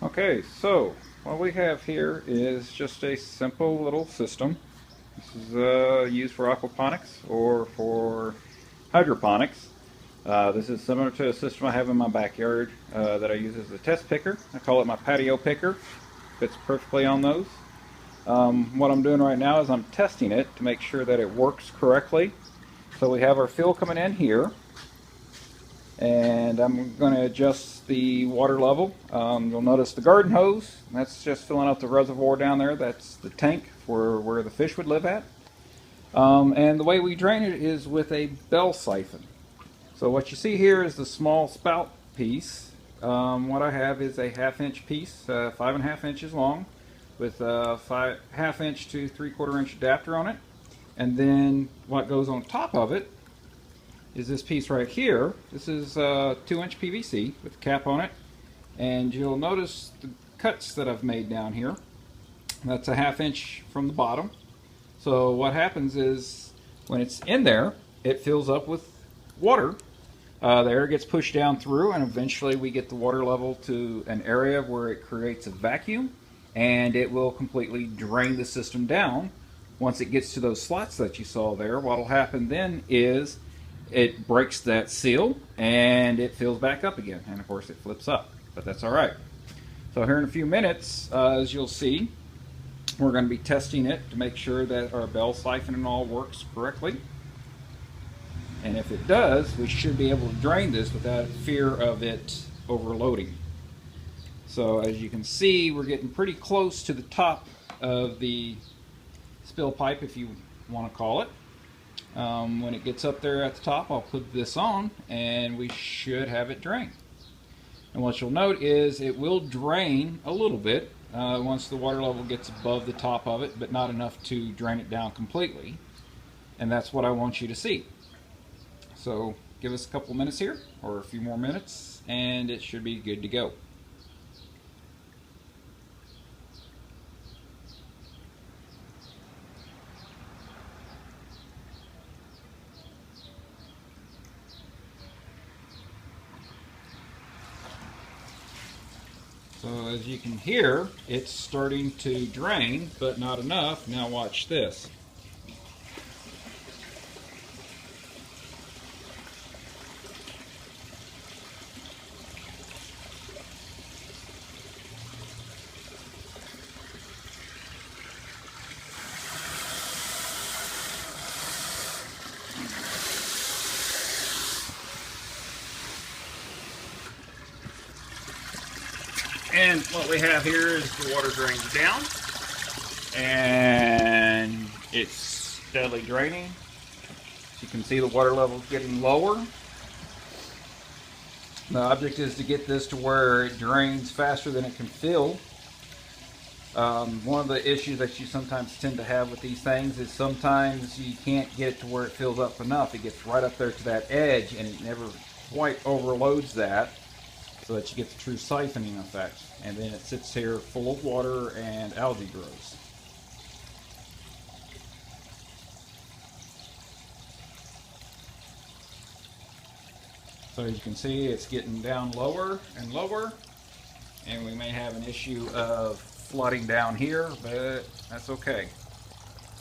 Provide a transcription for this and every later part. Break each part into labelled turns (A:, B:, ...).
A: Okay, so what we have here is just a simple little system. This is used for aquaponics or for hydroponics. This is similar to a system I have in my backyard that I use as a test picker. I call it my patio picker. Fits perfectly on those. What I'm doing right now is I'm testing it to make sure that it works correctly. So we have our fill coming in here, and I'm going to adjust the water level. You'll notice the garden hose, that's just filling up the reservoir down there. That's the tank for where the fish would live at. And the way we drain it is with a bell siphon. So what you see here is the small spout piece. What I have is a 1/2 inch piece, 5.5 inches long, with a 1/2 inch to 3/4 inch adapter on it. And then what goes on top of it is this piece right here. This is 2-inch PVC with a cap on it. And you'll notice the cuts that I've made down here. That's a 1/2 inch from the bottom. So what happens is when it's in there, it fills up with water. The air gets pushed down through, and eventually we get the water level to an area where it creates a vacuum, and it will completely drain the system down. Once it gets to those slots that you saw there, what will happen then is it breaks that seal and it fills back up again, and of course it flips up, but that's alright. So here in a few minutes, as you'll see, we're going to be testing it to make sure that our bell siphon and all works correctly. And if it does, we should be able to drain this without fear of it overloading. So as you can see, we're getting pretty close to the top of the spill pipe, if you want to call it. When it gets up there at the top, I'll put this on and we should have it drain. And what you'll note is it will drain a little bit once the water level gets above the top of it, but not enough to drain it down completely. And that's what I want you to see. So give us a couple minutes here, or a few more minutes, and it should be good to go. So as you can hear, it's starting to drain, but not enough. Now watch this. And what we have here is the water drains down, and it's steadily draining. As you can see, the water level is getting lower. The object is to get this to where it drains faster than it can fill. One of the issues that you sometimes tend to have with these things is sometimes you can't get it to where it fills up enough. It gets right up there to that edge, and it never quite overloads that, so that you get the true siphoning effect. And then it sits here full of water and algae grows. So as you can see, it's getting down lower and lower, and we may have an issue of flooding down here, but that's okay.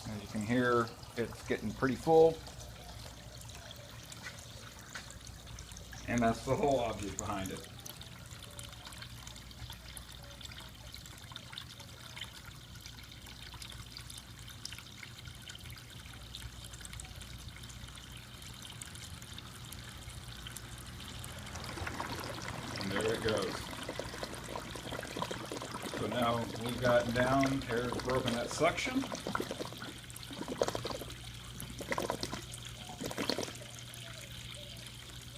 A: As you can hear, it's getting pretty full, and that's the whole object behind it. And there it goes. So now we've gotten down, air's broken that suction.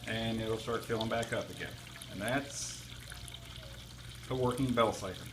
A: And it'll start filling back up again. And that's a working bell siphon.